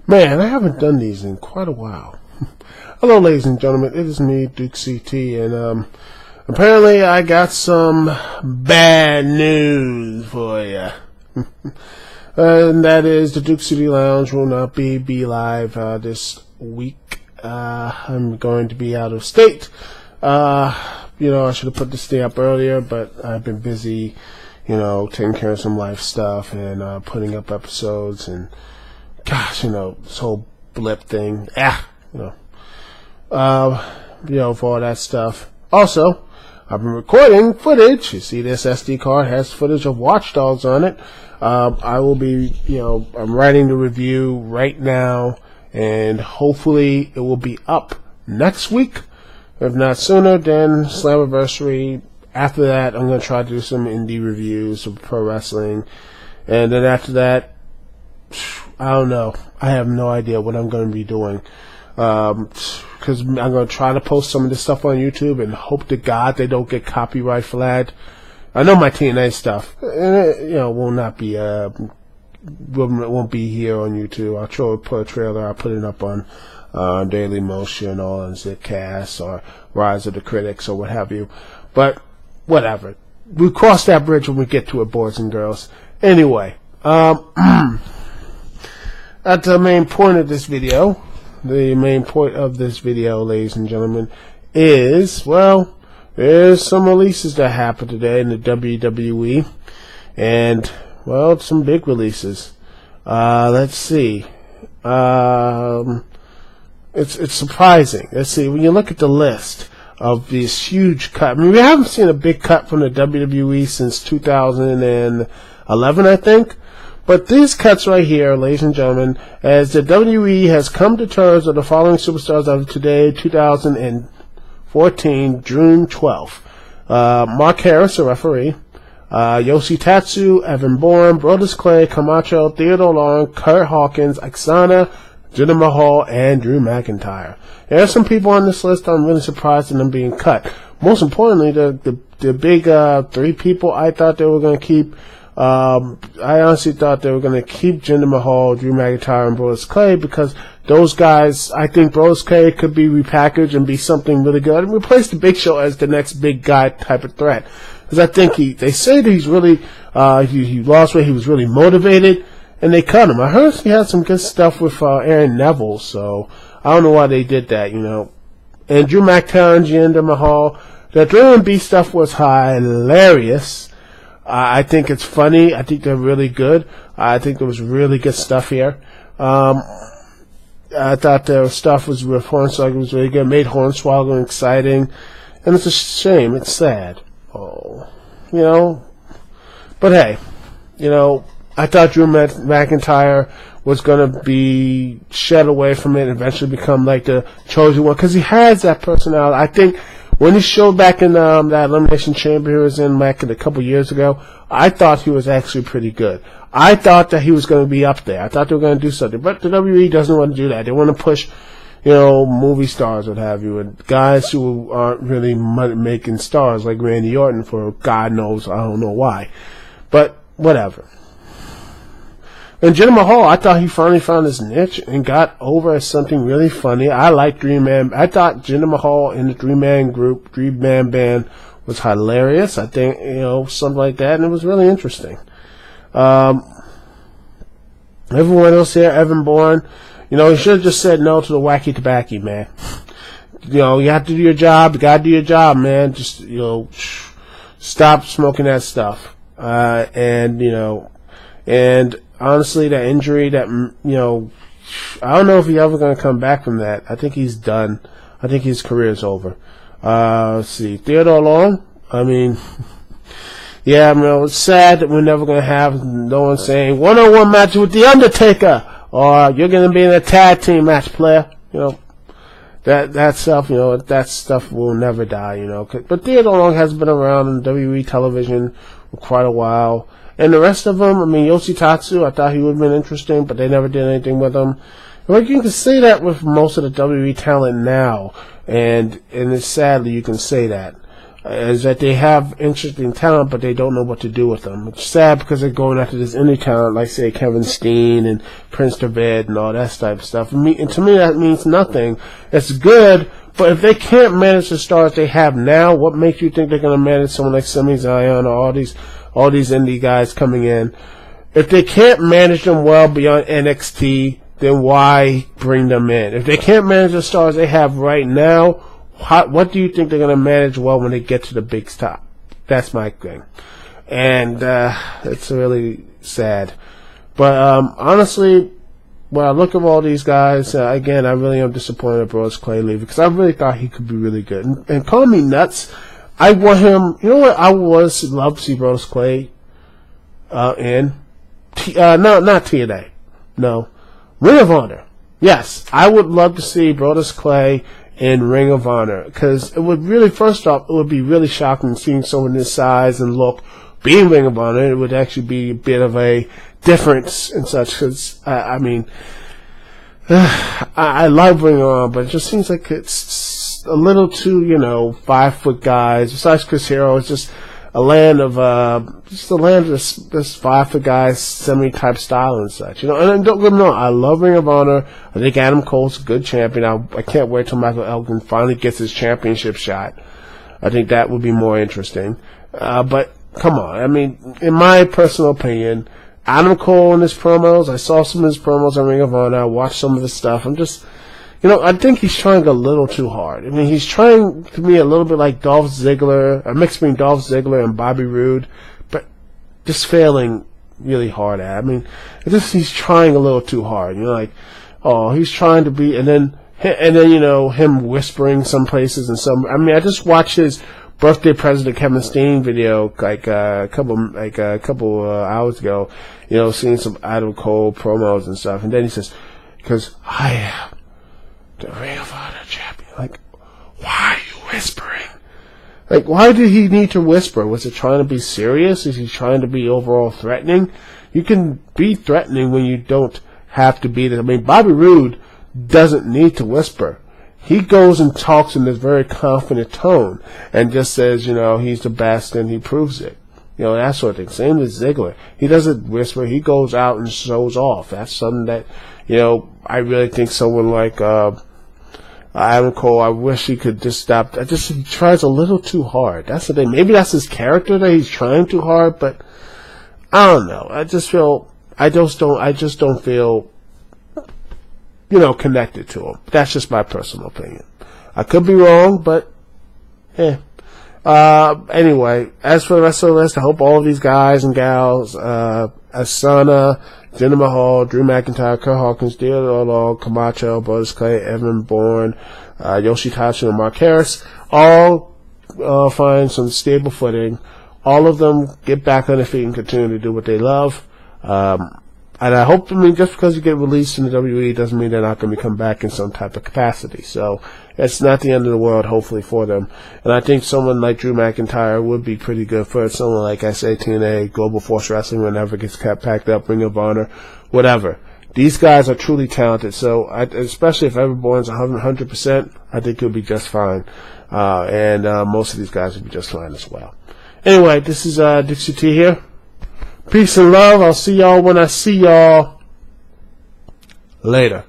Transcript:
Man, I haven't done these in quite a while. Hello, ladies and gentlemen. It is me, Duke CT, and apparently I got some bad news for you. And that is the Duke City Lounge will not be live this week. I'm going to be out of state. I should have put this thing up earlier, but I've been busy, taking care of some life stuff and putting up episodes and, gosh, this whole blip thing. For all that stuff. Also, I've been recording footage. You see this SD card has footage of Watch Dogs on it. I will be, I'm writing the review right now, and hopefully it will be up next week. If not sooner, then Slammiversary. After that, I'm going to try to do some indie reviews of pro wrestling. And then after that, I don't know. I have no idea what I'm going to be doing. Because I'm going to try to post some of this stuff on YouTube and hope to God they don't get copyright flagged. I know my TNA stuff, will not be, won't be here on YouTube. I'll try to put a trailer. I'll put it up on Daily Motion or on Zcast or Rise of the Critics or what have you. But whatever. We'll cross that bridge when we get to it, boys and girls. Anyway, at the main point of this video. The main point of this video, ladies and gentlemen, is, there's some releases that happened today in the WWE, and, some big releases. Let's see. It's surprising. Let's see, when you look at the list of these huge cuts, we haven't seen a big cut from the WWE since 2011, I think. But these cuts right here, ladies and gentlemen, as the WWE has come to terms with the following superstars of today, 2014, June 12th. Mark Harris, a referee. Yoshitatsu, Evan Bourne, Brodus Clay, Camacho, Theodore Long, Kurt Hawkins, Aksana, Jinder Mahal, and Drew McIntyre. There are some people on this list I'm really surprised in them being cut. Most importantly, the big three people I thought they were going to keep. I honestly thought they were going to keep Jinder Mahal, Drew McIntyre, and Brodus Clay because those guys, I think Brodus Clay could be repackaged and be something really good and replace the Big Show as the next big guy type of threat. Because I think they say that he's really, he lost weight, he was really motivated, and they cut him. I heard he had some good stuff with Aaron Neville, so I don't know why they did that, And Drew McIntyre and Jinder Mahal, the 3-1-B stuff was hilarious. I think it's funny. I think they're really good. I think there was really good stuff here. I thought their stuff was with Hornswoggle was really good. Made Hornswoggle exciting. And it's a shame. It's sad. But hey, I thought Drew McIntyre was going to be shed away from it and eventually become like the chosen one because he has that personality. I think when he showed back in that Elimination Chamber he was in back a couple years ago, I thought he was actually pretty good. I thought that he was going to be up there. I thought they were going to do something. But the WWE doesn't want to do that. They want to push, movie stars, what have you, and guys who aren't really making stars like Randy Orton for God knows, I don't know why. But whatever. And Jinder Mahal, I thought he finally found his niche and got over as something really funny. I like Dream-Man. I thought Jinder Mahal in the Dream-Man group, Dream-Man band, was hilarious. I think, something like that, and it was really interesting. Everyone else here, Evan Bourne, he should have just said no to the wacky tobacco, man. You have to do your job. You got to do your job, man. Just, stop smoking that stuff. And honestly, that injury, I don't know if he's ever going to come back from that. I think he's done. I think his career is over. Let's see. Theodore Long, it's sad that we're never going to have no one saying 1-on-1 match with The Undertaker or you're going to be in a tag team match, player. That stuff, that stuff will never die, But Theodore Long has been around on WWE television for quite a while. And the rest of them, Yoshitatsu, I thought he would have been interesting, but they never did anything with him. You can say that with most of the WWE talent now, and it's sadly you can say that. is that they have interesting talent, but they don't know what to do with them. It's sad because they're going after this indie talent, like, say, Kevin Steen and Prince Devitt and all that type of stuff. And to me, that means nothing. It's good, but if they can't manage the stars they have now, what makes you think they're going to manage someone like Sami Zayn or all these indie guys coming in? If they can't manage them well beyond NXT, then why bring them in? If they can't manage the stars they have right now, what do you think they're going to manage well when they get to the big top? That's my thing. And it's really sad. But honestly, when I look at all these guys, again, I really am disappointed at Brodus Clay leaving, because I really thought he could be really good. And call me nuts, I want him. You know what I would love to see Brodus Clay in? No, not TNA. No. Ring of Honor. Yes, I would love to see Brodus Clay in Ring of Honor, because it would really, first off, it would be really shocking seeing someone this size and look be in Ring of Honor. It would actually be a bit of a difference and such, because, I mean, I love Ring of Honor, but it just seems like it's a little too, 5-foot guys. Besides Chris Hero, it's just a land of this 5-foot guys, semi-type style and such, And don't get me wrong, I love Ring of Honor. I think Adam Cole's a good champion. I can't wait till Michael Elgin finally gets his championship shot. I think that would be more interesting. But come on, I mean, in my personal opinion, Adam Cole and his promos, I saw some of his promos on Ring of Honor. I watched some of his stuff. I'm just, I think he's trying a little too hard. I mean, he's trying to be a little bit like Dolph Ziggler, a mix between Dolph Ziggler and Bobby Roode, but just failing really hard at it. I mean, he's trying a little too hard. He's trying to be, and then him whispering some places and some. I mean, I just watched his birthday present to Kevin Steen video a couple hours ago. Seeing some Adam Cole promos and stuff, and then he says, "Because I am the Ring of Honor champion." Like, why are you whispering? Like, why did he need to whisper? Was it trying to be serious? Is he trying to be overall threatening? You can be threatening when you don't have to be. I mean, Bobby Roode doesn't need to whisper. He goes and talks in this very confident tone and just says, he's the best, and he proves it. That sort of thing. Same with Ziggler. He doesn't whisper. He goes out and shows off. That's something that, I really think someone like Adam Cole, I wish he could just stop. He tries a little too hard. That's the thing. Maybe that's his character that he's trying too hard, but I don't know. I just don't feel, connected to him. That's just my personal opinion. I could be wrong, but, anyway, as for the rest of the list, I hope all of these guys and gals, Asana, Jinder Mahal, Drew McIntyre, Kurt Hawkins, Theodore Camacho, Brodus Clay, Evan Bourne, Yoshitatsu, and Mark Harris, all find some stable footing. All of them get back on their feet and continue to do what they love. And I hope, just because you get released in the WWE doesn't mean they're not going to come back in some type of capacity. So it's not the end of the world, hopefully, for them. And I think someone like Drew McIntyre would be pretty good for someone like, I say, TNA, Global Force Wrestling, whenever it gets packed up, Ring of Honor, whatever. These guys are truly talented. So especially if Evan Bourne's 100%, I think he'll be just fine. And most of these guys will be just fine as well. Anyway, this is Dixie T here. Peace and love. I'll see y'all when I see y'all later.